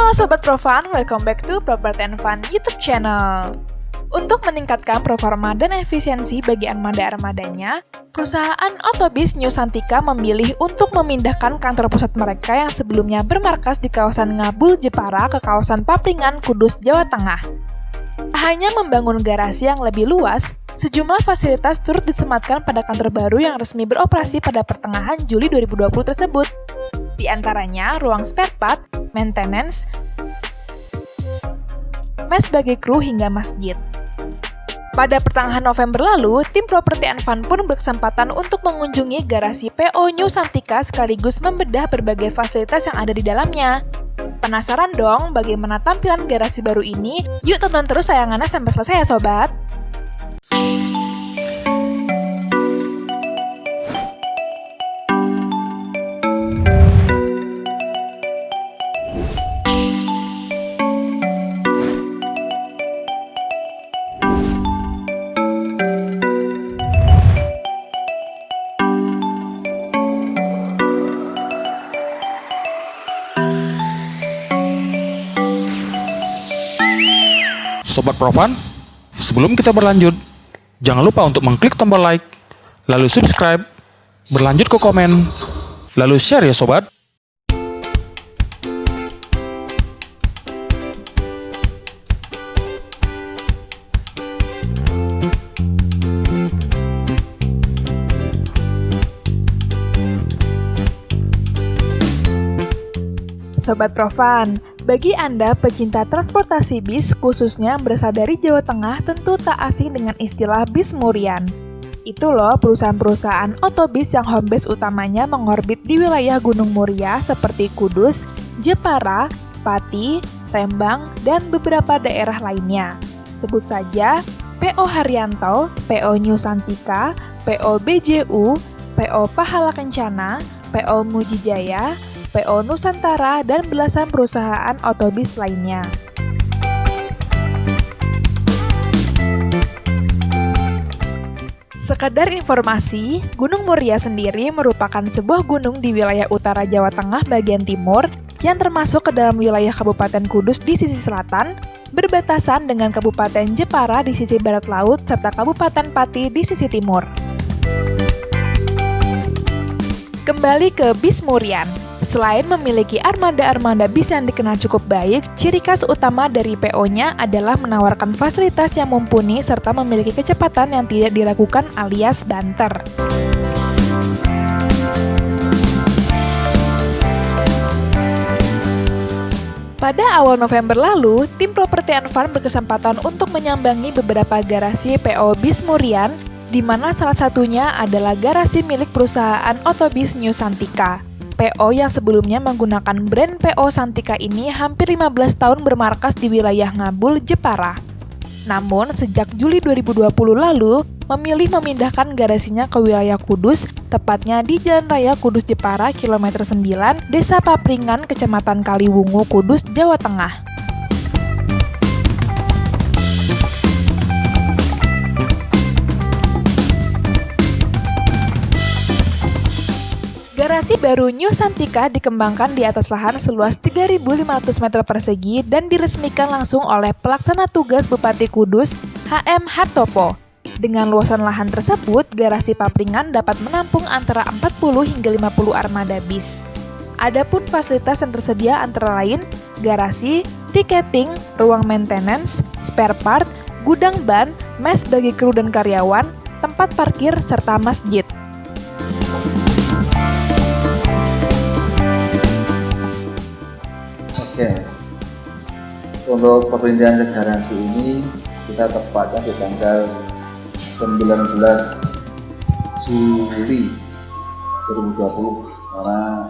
Halo Sobat Profan, welcome back to Property and Fun YouTube channel. Untuk meningkatkan performa dan efisiensi bagi armada-armadanya, perusahaan Otobis New Santika memilih untuk memindahkan kantor pusat mereka yang sebelumnya bermarkas di kawasan Ngabul, Jepara ke kawasan Papringan, Kudus, Jawa Tengah. Hanya membangun garasi yang lebih luas, sejumlah fasilitas turut disematkan pada kantor baru yang resmi beroperasi pada pertengahan Juli 2020 tersebut. Di antaranya ruang spare part, maintenance, mes bagi kru hingga masjid. Pada pertengahan November lalu, tim Property and Fun pun berkesempatan untuk mengunjungi garasi PO New Santika sekaligus membedah berbagai fasilitas yang ada di dalamnya. Penasaran dong bagaimana tampilan garasi baru ini? Yuk tonton terus tayangannya sampai selesai ya sobat! Sobat Profan, sebelum kita berlanjut, jangan lupa untuk mengklik tombol like, lalu subscribe, berlanjut ke komen, lalu share ya sobat. Sobat Profan, bagi Anda pecinta transportasi bis khususnya yang berasal dari Jawa Tengah tentu tak asing dengan istilah bis Murian. Itu loh perusahaan-perusahaan otobis yang home base utamanya mengorbit di wilayah Gunung Muria seperti Kudus, Jepara, Pati, Rembang, dan beberapa daerah lainnya. Sebut saja PO Haryanto, PO New Santika, PO BJU, PO Pahala Kencana, PO Mujijaya, PO Nusantara, dan belasan perusahaan otobis lainnya. Sekedar informasi, Gunung Muria sendiri merupakan sebuah gunung di wilayah utara Jawa Tengah bagian timur yang termasuk ke dalam wilayah Kabupaten Kudus di sisi selatan, berbatasan dengan Kabupaten Jepara di sisi barat laut, serta Kabupaten Pati di sisi timur. Kembali ke bis Murian. Selain memiliki armada-armada bis yang dikenal cukup baik, ciri khas utama dari PO-nya adalah menawarkan fasilitas yang mumpuni serta memiliki kecepatan yang tidak diragukan alias banter. Pada awal November lalu, tim Property and Fun berkesempatan untuk menyambangi beberapa garasi PO bis Murian, di mana salah satunya adalah garasi milik perusahaan Otobis New Santika. PO yang sebelumnya menggunakan brand PO Santika ini hampir 15 tahun bermarkas di wilayah Ngabul, Jepara. Namun, sejak Juli 2020 lalu, memilih memindahkan garasinya ke wilayah Kudus, tepatnya di Jalan Raya Kudus Jepara, kilometer 9, Desa Papringan, Kecamatan Kaliwungu, Kudus, Jawa Tengah. Garasi baru New Santika dikembangkan di atas lahan seluas 3.500 meter persegi dan diresmikan langsung oleh pelaksana tugas Bupati Kudus, HM Hartopo. Dengan luasan lahan tersebut, garasi Papringan dapat menampung antara 40 hingga 50 armada bis. Adapun fasilitas yang tersedia antara lain garasi, tiketing, ruang maintenance, spare part, gudang ban, mes bagi kru dan karyawan, tempat parkir, serta masjid. Yes. Untuk perpindahan ke garasi ini kita tepatnya di tanggal 19 Juli 2020 karena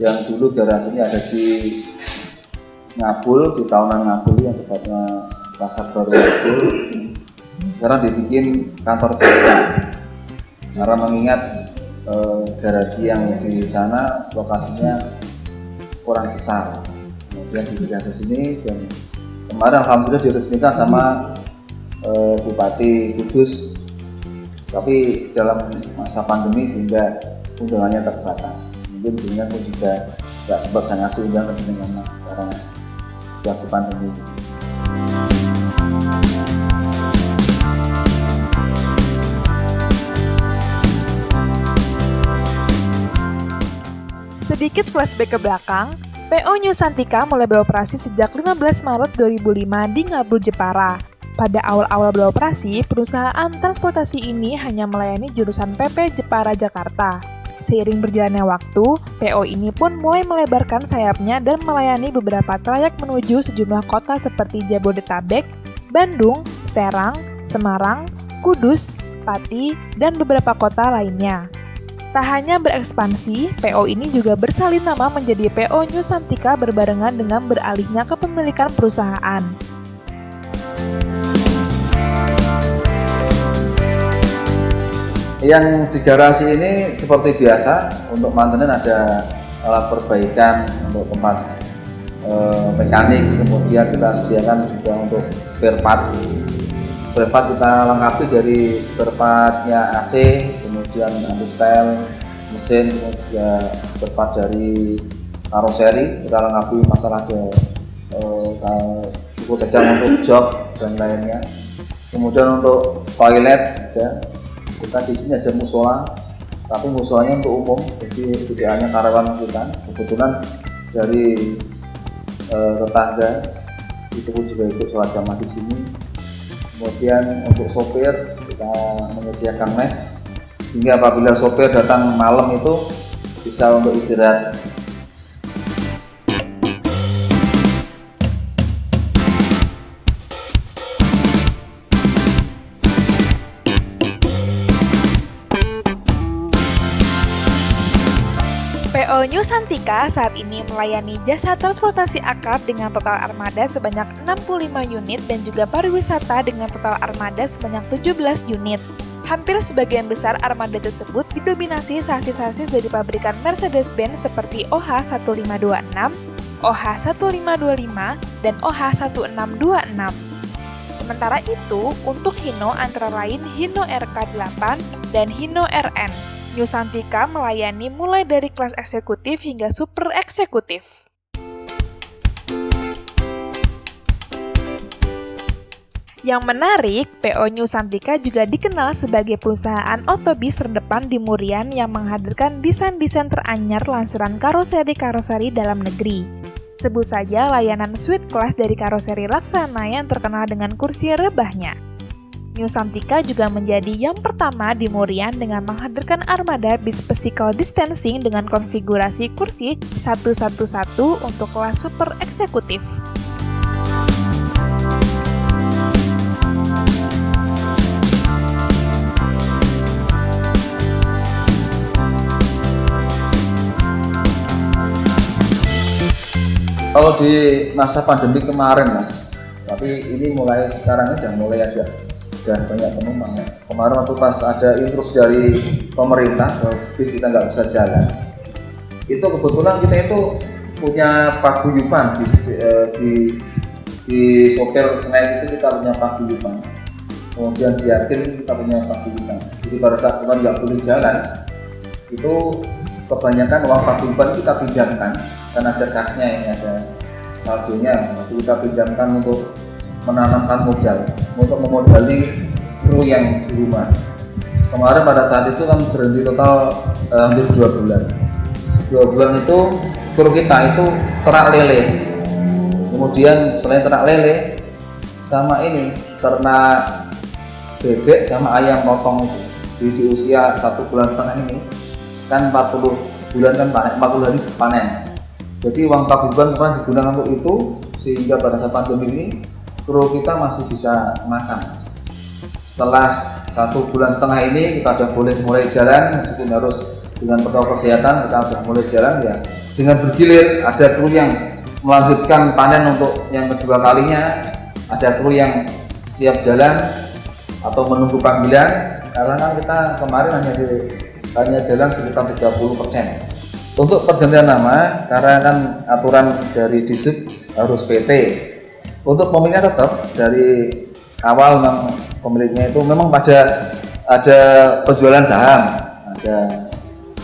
yang dulu garasinya ada di Ngabul, di tahunan Ngabul yang tepatnya Pasar Baru Ngabul, sekarang dibikin kantor Jakarta karena mengingat garasi yang di sana lokasinya kurang besar. Kemudian dipindah ke sini dan kemarin alhamdulillah diresmikan sama Bupati Kudus, tapi dalam masa pandemi sehingga undangannya terbatas. Mungkin dengan pun juga nggak sempat saya ngasih undangan dengan Mas karena situasi pandemi. Sedikit flashback ke belakang, PO New Santika mulai beroperasi sejak 15 Maret 2005 di Ngabul, Jepara. Pada awal-awal beroperasi, perusahaan transportasi ini hanya melayani jurusan PP Jepara Jakarta. Seiring berjalannya waktu, PO ini pun mulai melebarkan sayapnya dan melayani beberapa trayek menuju sejumlah kota seperti Jabodetabek, Bandung, Serang, Semarang, Kudus, Pati, dan beberapa kota lainnya. Tak hanya berekspansi, PO ini juga bersalin nama menjadi PO New Santika berbarengan dengan beralihnya kepemilikan perusahaan. Yang di garasi ini seperti biasa, untuk maintenance ada alat perbaikan untuk tempat mekanik, kemudian kita sediakan juga untuk spare part. Spare part kita lengkapi dari spare partnya AC, kemudian anti-style, mesin, juga spare part dari karoseri, kita lengkapi masalah suku cadang untuk jok dan lainnya. Kemudian untuk toilet juga, kita di sini ada musola, tapi musolanya untuk umum, jadi tidak hanya karyawan kita. Kebetulan dari tetangga itu pun juga ikut sholat jamaah di sini. Kemudian untuk sopir kita menyediakan mes, sehingga apabila sopir datang malam itu bisa untuk istirahat. PO New Santika saat ini melayani jasa transportasi akap dengan total armada sebanyak 65 unit dan juga pariwisata dengan total armada sebanyak 17 unit. Hampir sebagian besar armada tersebut didominasi sasis-sasis dari pabrikan Mercedes-Benz seperti OH1526, OH1525, dan OH1626. Sementara itu, untuk Hino antara lain Hino RK8 dan Hino RN. New Santika melayani mulai dari kelas eksekutif hingga super eksekutif. Yang menarik, PO New Santika juga dikenal sebagai perusahaan otobis terdepan di Murian yang menghadirkan desain-desain teranyar lansuran karoseri-karoseri dalam negeri. Sebut saja layanan suite class dari karoseri Laksana yang terkenal dengan kursi rebahnya. New Santika juga menjadi yang pertama di Murian dengan menghadirkan armada bis physical distancing dengan konfigurasi kursi 111 untuk kelas super eksekutif. Kalau di masa pandemi kemarin Mas, tapi ini mulai sekarang ini udah banyak penumpang ya. Kemarin waktu pas ada intrus dari pemerintah bahwa bis kita nggak bisa jalan, itu kebetulan kita itu punya paguyuban di sopir naik itu kita punya paguyuban, kemudian di akhir kita punya paguyuban. Jadi pada saat kita nggak boleh jalan, itu kebanyakan uang paguyuban kita pinjamkan, kan ada kasnya ini, ada saldonya, itu kita pinjamkan untuk menanamkan modal, untuk memodali kru yang di rumah. Kemarin pada saat itu kan berhenti total hampir 2 bulan. 2 bulan itu kru kita itu ternak lele. Kemudian selain ternak lele, sama ini ternak bebek sama ayam potong itu. Jadi di usia 1,5 bulan ini kan 40 bulan kan panen, 40 hari panen. Jadi uang paguyuban pernah digunakan untuk itu, sehingga pada saat pandemi ini kru kita masih bisa makan. Setelah 1,5 bulan ini kita sudah boleh mulai jalan, meskipun harus dengan protokol kesehatan, kita sudah mulai jalan ya. Dengan bergilir, ada kru yang melanjutkan panen untuk yang kedua kalinya, ada kru yang siap jalan atau menunggu panggilan, karena kan kita kemarin hanya jalan sekitar 30%. Untuk pergantian nama, karena kan aturan dari Disub harus PT. Untuk pemiliknya tetap dari awal memang pemiliknya itu memang ada penjualan saham, ada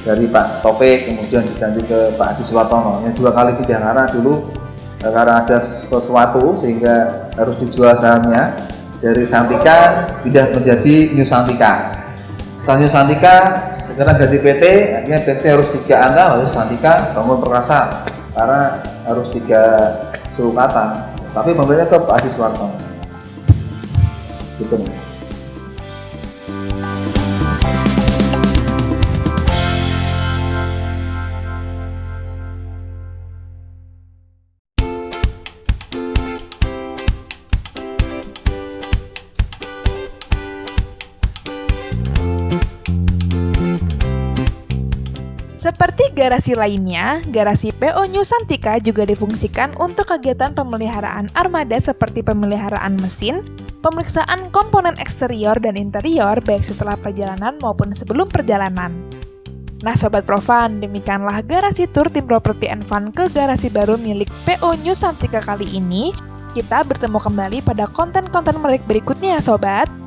dari Pak Topik, kemudian diganti ke Pak Adi Suwartono yang 2 kali pindah karena dulu karena ada sesuatu sehingga harus dijual sahamnya. Dari Santika pindah menjadi New Santika. Setelah New Santika sekarang ganti PT, akhirnya PT harus 3 angka, lalu Santika Bangun Perkasa karena harus 3 suku kata. Tapi pembelinya ke Pak Adi Suwarto. Gitu Mas. Seperti garasi lainnya, garasi PO New Santika juga difungsikan untuk kegiatan pemeliharaan armada seperti pemeliharaan mesin, pemeriksaan komponen eksterior dan interior baik setelah perjalanan maupun sebelum perjalanan. Nah Sobat Profan, demikianlah garasi tur tim Property and Fund ke garasi baru milik PO New Santika kali ini. Kita bertemu kembali pada konten-konten menarik berikutnya ya Sobat.